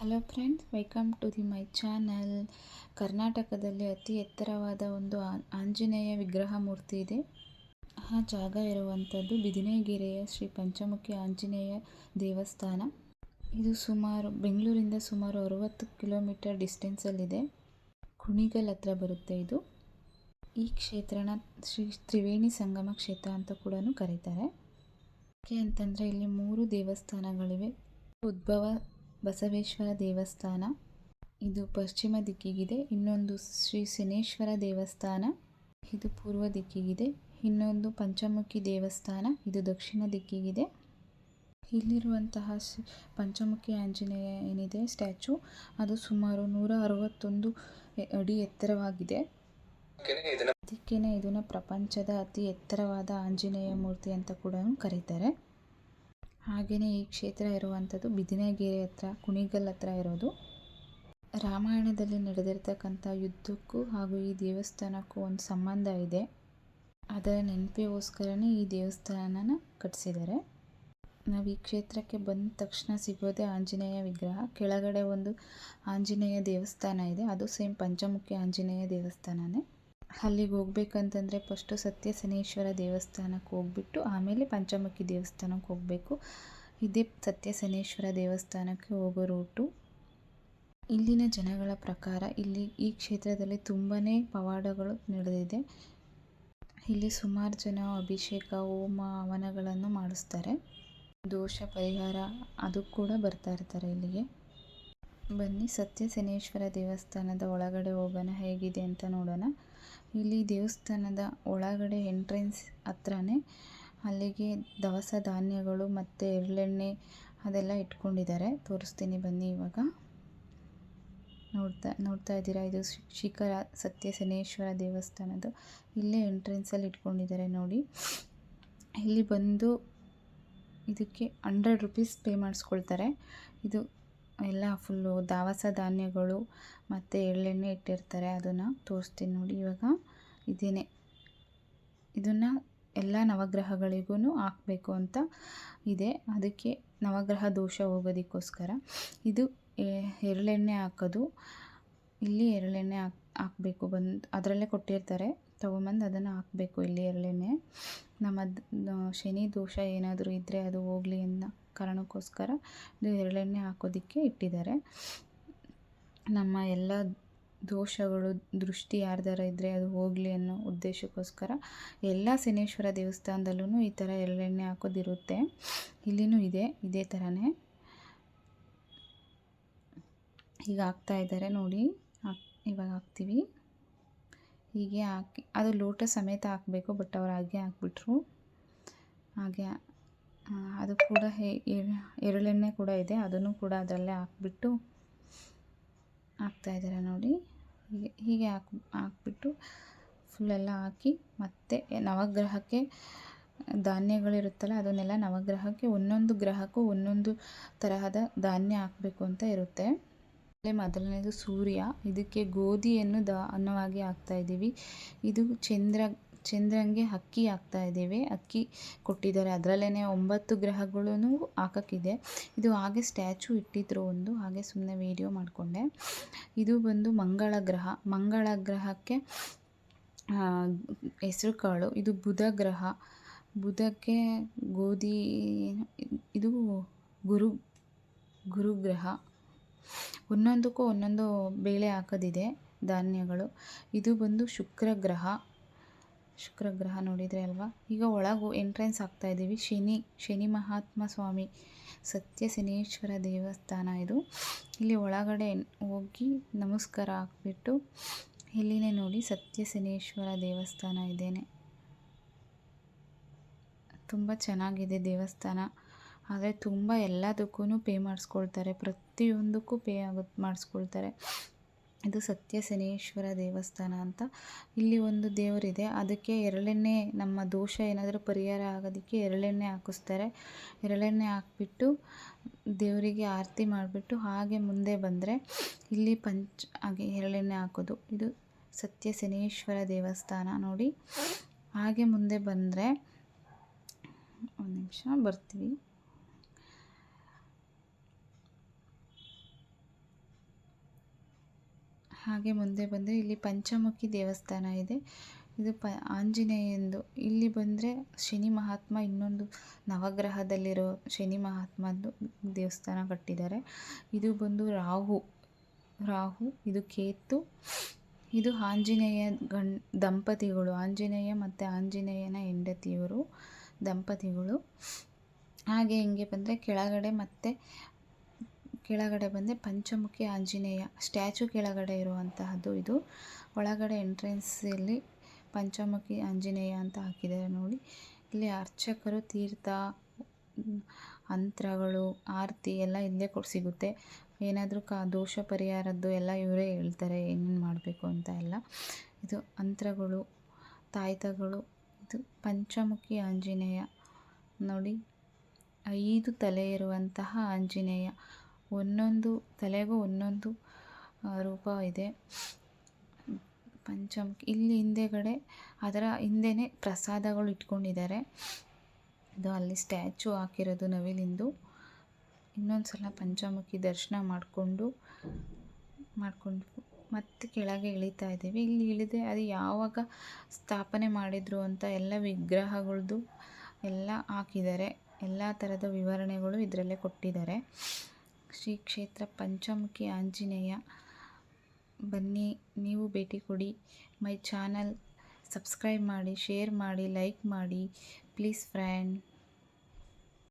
Hello friends, welcome to my channel. ಕರ್ನಾಟಕದಲ್ಲಿ ಅತಿ ಎತ್ತರವಾದ ಒಂದು ಆಂಜನೇಯ ವಿಗ್ರಹ ಮೂರ್ತಿ ಇದೆ. ಆ ಜಾಗ ಇರುವಂಥದ್ದು ಬಿದಿನೆಗೆರೆಯ ಶ್ರೀ ಪಂಚಮುಖಿ ಆಂಜನೇಯ ದೇವಸ್ಥಾನ. ಇದು ಬೆಂಗಳೂರಿಂದ ಸುಮಾರು 60 ಕಿಲೋಮೀಟರ್ ಡಿಸ್ಟೆನ್ಸಲ್ಲಿದೆ. ಕುಣಿಗಲ್ ಹತ್ರ ಬರುತ್ತೆ ಇದು. ಈ ಕ್ಷೇತ್ರನ ಶ್ರೀ ತ್ರಿವೇಣಿ ಸಂಗಮ ಕ್ಷೇತ್ರ ಅಂತ ಕೂಡ ಕರೀತಾರೆ. ಯಾಕೆ ಅಂತಂದರೆ ಇಲ್ಲಿ 3 ದೇವಸ್ಥಾನಗಳಿವೆ. ಉದ್ಭವ ಬಸವೇಶ್ವರ ದೇವಸ್ಥಾನ, ಇದು ಪಶ್ಚಿಮ ದಿಕ್ಕಿಗಿದೆ. ಇನ್ನೊಂದು ಶ್ರೀ ಶನೇಶ್ವರ ದೇವಸ್ಥಾನ, ಇದು ಪೂರ್ವ ದಿಕ್ಕಿಗಿದೆ. ಇನ್ನೊಂದು ಪಂಚಮುಖಿ ದೇವಸ್ಥಾನ, ಇದು ದಕ್ಷಿಣ ದಿಕ್ಕಿಗಿದೆ. ಇಲ್ಲಿರುವಂತಹ ಪಂಚಮುಖಿ ಆಂಜನೇಯ ಏನಿದೆ ಸ್ಟ್ಯಾಚು, ಅದು ಸುಮಾರು 161 ಅಡಿ ಎತ್ತರವಾಗಿದೆ. ಅದಕ್ಕೇನೆ ಇದನ್ನು ಪ್ರಪಂಚದ ಅತಿ ಎತ್ತರವಾದ ಆಂಜನೇಯ ಮೂರ್ತಿ ಅಂತ ಕೂಡ ಕರೀತಾರೆ. ಹಾಗೆಯೇ ಈ ಕ್ಷೇತ್ರ ಇರುವಂಥದ್ದು ಬಿದಿನೆಗೆರೆ ಹತ್ರ, ಕುಣಿಗಲ್ ಹತ್ರ ಇರೋದು. ರಾಮಾಯಣದಲ್ಲಿ ನಡೆದಿರ್ತಕ್ಕಂಥ ಯುದ್ಧಕ್ಕೂ ಹಾಗೂ ಈ ದೇವಸ್ಥಾನಕ್ಕೂ ಒಂದು ಸಂಬಂಧ ಇದೆ. ಅದರ ನೆನಪಿಗೋಸ್ಕರನೇ ಈ ದೇವಸ್ಥಾನನ ಕಟ್ಟಿಸಿದ್ದಾರೆ. ನಾವು ಈ ಕ್ಷೇತ್ರಕ್ಕೆ ಬಂದ ತಕ್ಷಣ ಸಿಗೋದೇ ಆಂಜನೇಯ ವಿಗ್ರಹ. ಕೆಳಗಡೆ ಒಂದು ಆಂಜನೇಯ ದೇವಸ್ಥಾನ ಇದೆ, ಅದು ಸೇಮ್ ಪಂಚಮುಖಿ ಆಂಜನೇಯ ದೇವಸ್ಥಾನನೇ. ಅಲ್ಲಿಗೆ ಹೋಗ್ಬೇಕಂತಂದರೆ ಫಸ್ಟು ಸತ್ಯ ಶನೇಶ್ವರ ದೇವಸ್ಥಾನಕ್ಕೆ ಹೋಗ್ಬಿಟ್ಟು ಆಮೇಲೆ ಪಂಚಮುಖಿ ದೇವಸ್ಥಾನಕ್ಕೆ ಹೋಗಬೇಕು. ಇದೇ ಸತ್ಯ ಶನೇಶ್ವರ ದೇವಸ್ಥಾನಕ್ಕೆ ಹೋಗೋ ರೂಟು. ಇಲ್ಲಿನ ಜನಗಳ ಪ್ರಕಾರ ಈ ಕ್ಷೇತ್ರದಲ್ಲಿ ತುಂಬಾ ಪವಾಡಗಳು ನಡೆದಿದೆ. ಇಲ್ಲಿ ಸುಮಾರು ಜನ ಅಭಿಷೇಕ, ಹೋಮ, ಹವನಗಳನ್ನು ಮಾಡಿಸ್ತಾರೆ. ದೋಷ ಪರಿಹಾರ ಅದು ಕೂಡ ಬರ್ತಾ ಇರ್ತಾರೆ ಇಲ್ಲಿಗೆ. ಬನ್ನಿ ಸತ್ಯ ಶನೇಶ್ವರ ದೇವಸ್ಥಾನದ ಒಳಗಡೆ ಹೋಗೋಣ, ಹೇಗಿದೆ ಅಂತ ನೋಡೋಣ. ಇಲ್ಲಿ ದೇವಸ್ಥಾನದ ಒಳಗಡೆ ಎಂಟ್ರೆನ್ಸ್ ಹತ್ರನೇ ಅಲ್ಲಿಗೆ ದವಸ ಧಾನ್ಯಗಳು ಮತ್ತು ಎಳ್ಳೆಣ್ಣೆ ಅದೆಲ್ಲ ಇಟ್ಕೊಂಡಿದ್ದಾರೆ. ತೋರಿಸ್ತೀನಿ ಬನ್ನಿ. ಇವಾಗ ನೋಡ್ತಾ ಇದ್ದೀರಾ, ಇದು ಶಿಖರ ಸತ್ಯ ಶನೇಶ್ವರ ದೇವಸ್ಥಾನದ್ದು. ಇಲ್ಲೇ ಎಂಟ್ರೆನ್ಸಲ್ಲಿ ಇಟ್ಕೊಂಡಿದ್ದಾರೆ ನೋಡಿ. ಇಲ್ಲಿ ಬಂದು ಇದಕ್ಕೆ 100 ರೂಪೀಸ್ ಪೇ ಮಾಡಿಸ್ಕೊಳ್ತಾರೆ. ಇದು ಎಲ್ಲ ಫುಲ್ಲು ದವಸ ಧಾನ್ಯಗಳು ಮತ್ತು ಎಳ್ಳೆಣ್ಣೆ ಇಟ್ಟಿರ್ತಾರೆ. ಅದನ್ನು ತೋರಿಸ್ತೀನಿ ನೋಡಿ. ಇವಾಗ ಇದನ್ನು ಎಲ್ಲ ನವಗ್ರಹಗಳಿಗೂ ಹಾಕಬೇಕು ಅಂತ ಇದೆ. ಅದಕ್ಕೆ ನವಗ್ರಹ ದೋಷ ಹೋಗೋದಕ್ಕೋಸ್ಕರ ಇದು ಎಳ್ಳೆಣ್ಣೆ ಹಾಕೋದು. ಇಲ್ಲಿ ಎಳ್ಳೆಣ್ಣೆ ಹಾಕಬೇಕು. ಅದರಲ್ಲೇ ಕೊಟ್ಟಿರ್ತಾರೆ, ತೊಗೊಂಬಂದು ಅದನ್ನು ಹಾಕಬೇಕು. ಇಲ್ಲಿ ಎಳ್ಳೆಣ್ಣೆ ನಮ್ಮ ಶನಿ ದೋಷ ಏನಾದರೂ ಇದ್ದರೆ ಅದು ಹೋಗಲಿ ಅನ್ನೋ ಕಾರಣಕ್ಕೋಸ್ಕರ ಇದು ಎಳ್ಳೆಣ್ಣೆ ಹಾಕೋದಕ್ಕೆ ಇಟ್ಟಿದ್ದಾರೆ. ನಮ್ಮ ಎಲ್ಲ ದೋಷಗಳು, ದೃಷ್ಟಿ ಯಾರ್ದಾರ ಇದ್ದರೆ ಅದು ಹೋಗಲಿ ಅನ್ನೋ ಉದ್ದೇಶಕ್ಕೋಸ್ಕರ ಎಲ್ಲ ಶನೇಶ್ವರ ದೇವಸ್ಥಾನದಲ್ಲೂ ಈ ಥರ ಎಳ್ಳೆಣ್ಣೆ ಹಾಕೋದಿರುತ್ತೆ. ಇಲ್ಲಿನೂ ಇದೆ, ಇದೇ ಥರನೇ. ಈಗ ಹಾಕ್ತಾ ಇದ್ದಾರೆ ನೋಡಿ. ಇವಾಗ ಹಾಕ್ತೀವಿ. ಹೀಗೆ ಹಾಕಿ ಅದು ಲೋಟ ಸಮೇತ ಹಾಕಬೇಕು, ಬಟ್ ಅವ್ರು ಹಾಗೆ ಹಾಕ್ಬಿಟ್ರು. ಹಾಗೆ ಅದು ಕೂಡ ಎಳ್ಳೆಣ್ಣೆ ಕೂಡ ಇದೆ, ಅದನ್ನು ಕೂಡ ಅದರಲ್ಲೇ ಹಾಕ್ಬಿಟ್ಟು ಹಾಕ್ತಾಯಿದ್ದಾರೆ ನೋಡಿ. ಹೀಗೆ ಹಾಕ್ಬಿಟ್ಟು ಫುಲ್ಲೆಲ್ಲ ಹಾಕಿ ಮತ್ತೆ ನವಗ್ರಹಕ್ಕೆ ಧಾನ್ಯಗಳಿರುತ್ತಲ್ಲ ಅದನ್ನೆಲ್ಲ ನವಗ್ರಹಕ್ಕೆ ಒಂದೊಂದು ಗ್ರಹಕ್ಕೂ ಒಂದೊಂದು ತರಹದ ಧಾನ್ಯ ಹಾಕಬೇಕು ಅಂತ ಇರುತ್ತೆ. ಮೊದಲನೇದು ಸೂರ್ಯ, ಇದಕ್ಕೆ ಗೋಧಿಯನ್ನು ಅನ್ನವಾಗಿ ಹಾಕ್ತಾಯಿದ್ದೀವಿ. ಇದು ಚಂದ್ರಂಗೆ ಅಕ್ಕಿ ಹಾಕ್ತಾ ಇದ್ದೇವೆ. ಅಕ್ಕಿ ಕೊಟ್ಟಿದ್ದಾರೆ, ಅದರಲ್ಲೇ 9 ಗ್ರಹಗಳೂ ಹಾಕೋಕ್ಕಿದೆ. ಇದು ಹಾಗೆ ಸ್ಟ್ಯಾಚು ಇಟ್ಟಿದ್ರು ಒಂದು, ಹಾಗೆ ಸುಮ್ಮನೆ ವಿಡಿಯೋ ಮಾಡಿಕೊಂಡೆ. ಇದು ಬಂದು ಮಂಗಳ ಗ್ರಹಕ್ಕೆ ಹೆಸರು ಕಾಳು. ಇದು ಬುಧ ಗ್ರಹ, ಬುಧಕ್ಕೆ ಗೋಧಿ. ಇದು ಗುರುಗ್ರಹ. ಒಂದೊಂದಕ್ಕೂ ಒಂದೊಂದು ಬೇಳೆ ಹಾಕೋದಿದೆ, ಧಾನ್ಯಗಳು. ಇದು ಬಂದು ಶುಕ್ರ ಗ್ರಹ ನೋಡಿದರೆ ಅಲ್ವಾ. ಈಗ ಒಳಗೆ ಎಂಟ್ರೆನ್ಸ್ ಆಗ್ತಾ ಇದ್ದೀವಿ. ಶನಿ ಮಹಾತ್ಮ ಸ್ವಾಮಿ ಸತ್ಯ ಶನೇಶ್ವರ ದೇವಸ್ಥಾನ ಇದು. ಇಲ್ಲಿ ಒಳಗಡೆ ಹೋಗಿ ನಮಸ್ಕಾರ ಹಾಕ್ಬಿಟ್ಟು ಇಲ್ಲಿನೇ ನೋಡಿ ಸತ್ಯ ಶನೇಶ್ವರ ದೇವಸ್ಥಾನ ಇದೇನೆ. ತುಂಬ ಚೆನ್ನಾಗಿದೆ ದೇವಸ್ಥಾನ. ಆದರೆ ತುಂಬ ಎಲ್ಲದಕ್ಕೂ ಪೇ ಮಾಡಿಸ್ಕೊಳ್ತಾರೆ, ಪ್ರತಿಯೊಂದಕ್ಕೂ ಮಾಡಿಸ್ಕೊಳ್ತಾರೆ. ಇದು ಸತ್ಯ ಶನೇಶ್ವರ ದೇವಸ್ಥಾನ ಅಂತ. ಇಲ್ಲಿ ಒಂದು ದೇವರಿದೆ, ಅದಕ್ಕೆ ಎಳ್ಳೆಣ್ಣೆ, ನಮ್ಮ ದೋಷ ಏನಾದರೂ ಪರಿಹಾರ ಆಗೋದಕ್ಕೆ ಎಳ್ಳೆಣ್ಣೆ ಹಾಕಿಸ್ತಾರೆ. ಎಳ್ಳೆಣ್ಣೆ ಹಾಕ್ಬಿಟ್ಟು ದೇವರಿಗೆ ಆರತಿ ಮಾಡಿಬಿಟ್ಟು ಹಾಗೆ ಮುಂದೆ ಬಂದರೆ ಇಲ್ಲಿ ಹಾಗೆ ಎಳ್ಳೆಣ್ಣೆ ಹಾಕೋದು. ಇದು ಸತ್ಯ ಶನೇಶ್ವರ ದೇವಸ್ಥಾನ ನೋಡಿ. ಹಾಗೆ ಮುಂದೆ ಬಂದರೆ ಒಂದು ನಿಮಿಷ ಬರ್ತೀವಿ. ಹಾಗೆ ಮುಂದೆ ಬಂದರೆ ಇಲ್ಲಿ ಪಂಚಮುಖಿ ದೇವಸ್ಥಾನ ಇದೆ. ಇದು ಆಂಜನೇಯಂದು. ಇಲ್ಲಿ ಬಂದರೆ ಶನಿ ಮಹಾತ್ಮ, ಇನ್ನೊಂದು ನವಗ್ರಹದಲ್ಲಿರೋ ಶನಿ ಮಹಾತ್ಮದ್ದು ದೇವಸ್ಥಾನ ಕಟ್ಟಿದ್ದಾರೆ. ಇದು ಬಂದು ರಾಹು, ಇದು ಕೇತು, ಇದು ಆಂಜನೇಯ ದಂಪತಿಗಳು, ಆಂಜನೇಯ ಮತ್ತು ಆಂಜನೇಯನ ಹೆಂಡತಿಯವರು ದಂಪತಿಗಳು. ಹಾಗೆ ಹಿಂಗೆ ಬಂದರೆ ಕೆಳಗಡೆ ಬಂದರೆ ಪಂಚಮುಖಿ ಆಂಜನೇಯ ಸ್ಟ್ಯಾಚು ಕೆಳಗಡೆ ಇರುವಂತಹದ್ದು ಇದು. ಒಳಗಡೆ ಎಂಟ್ರೆನ್ಸಲ್ಲಿ ಪಂಚಮುಖಿ ಆಂಜನೇಯ ಅಂತ ಹಾಕಿದ್ದಾರೆ ನೋಡಿ. ಇಲ್ಲಿ ಅರ್ಚಕರು ತೀರ್ಥ, ಮಂತ್ರಗಳು, ಆರತಿ ಎಲ್ಲ ಇಲ್ಲೇ ಸಿಗುತ್ತೆ. ಏನಾದರೂ ದೋಷ ಪರಿಹಾರದ್ದು ಎಲ್ಲ ಇವರೇ ಹೇಳ್ತಾರೆ, ಏನೇನು ಮಾಡಬೇಕು ಅಂತ ಎಲ್ಲ. ಇದು ಮಂತ್ರಗಳು, ತಾಯ್ತಗಳು. ಇದು ಪಂಚಮುಖಿ ಆಂಜನೇಯ ನೋಡಿ. 5 ತಲೆ ಇರುವಂತಹ ಆಂಜನೇಯ, ಒಂದೊಂದು ತಲೆಗೂ ಒಂದೊಂದು ರೂಪ ಇದೆ. ಪಂಚಮುಖಿ ಇಲ್ಲಿ ಹಿಂದೆಗಡೆ, ಅದರ ಹಿಂದೆನೇ ಪ್ರಸಾದಗಳು ಇಟ್ಕೊಂಡಿದ್ದಾರೆ. ಇದು ಅಲ್ಲಿ ಸ್ಟ್ಯಾಚು ಹಾಕಿರೋದು ನವಿಲಿಂದು. ಇನ್ನೊಂದು ಸಲ ಪಂಚಮುಖಿ ದರ್ಶನ ಮಾಡಿಕೊಂಡು ಮತ್ತೆ ಕೆಳಗೆ ಇಳಿತಾ ಇದ್ದೀವಿ. ಇಲ್ಲಿ ಇಳಿದೆ ಅದು ಯಾವಾಗ ಸ್ಥಾಪನೆ ಮಾಡಿದರು ಅಂತ ಎಲ್ಲ ವಿಗ್ರಹಗಳದ್ದು ಎಲ್ಲ ಹಾಕಿದ್ದಾರೆ. ಎಲ್ಲ ಥರದ ವಿವರಣೆಗಳು ಇದರಲ್ಲೇ ಕೊಟ್ಟಿದ್ದಾರೆ. ಶ್ರೀ ಕ್ಷೇತ್ರ ಪಂಚಮುಖಿ ಆಂಜನೇಯ. ಬನ್ನಿ, ನೀವು ಭೇಟಿ ಕೊಡಿ. ಮೈ ಚಾನಲ್ ಸಬ್ಸ್ಕ್ರೈಬ್ ಮಾಡಿ, ಶೇರ್ ಮಾಡಿ, ಲೈಕ್ ಮಾಡಿ ಪ್ಲೀಸ್ ಫ್ರೆಂಡ್.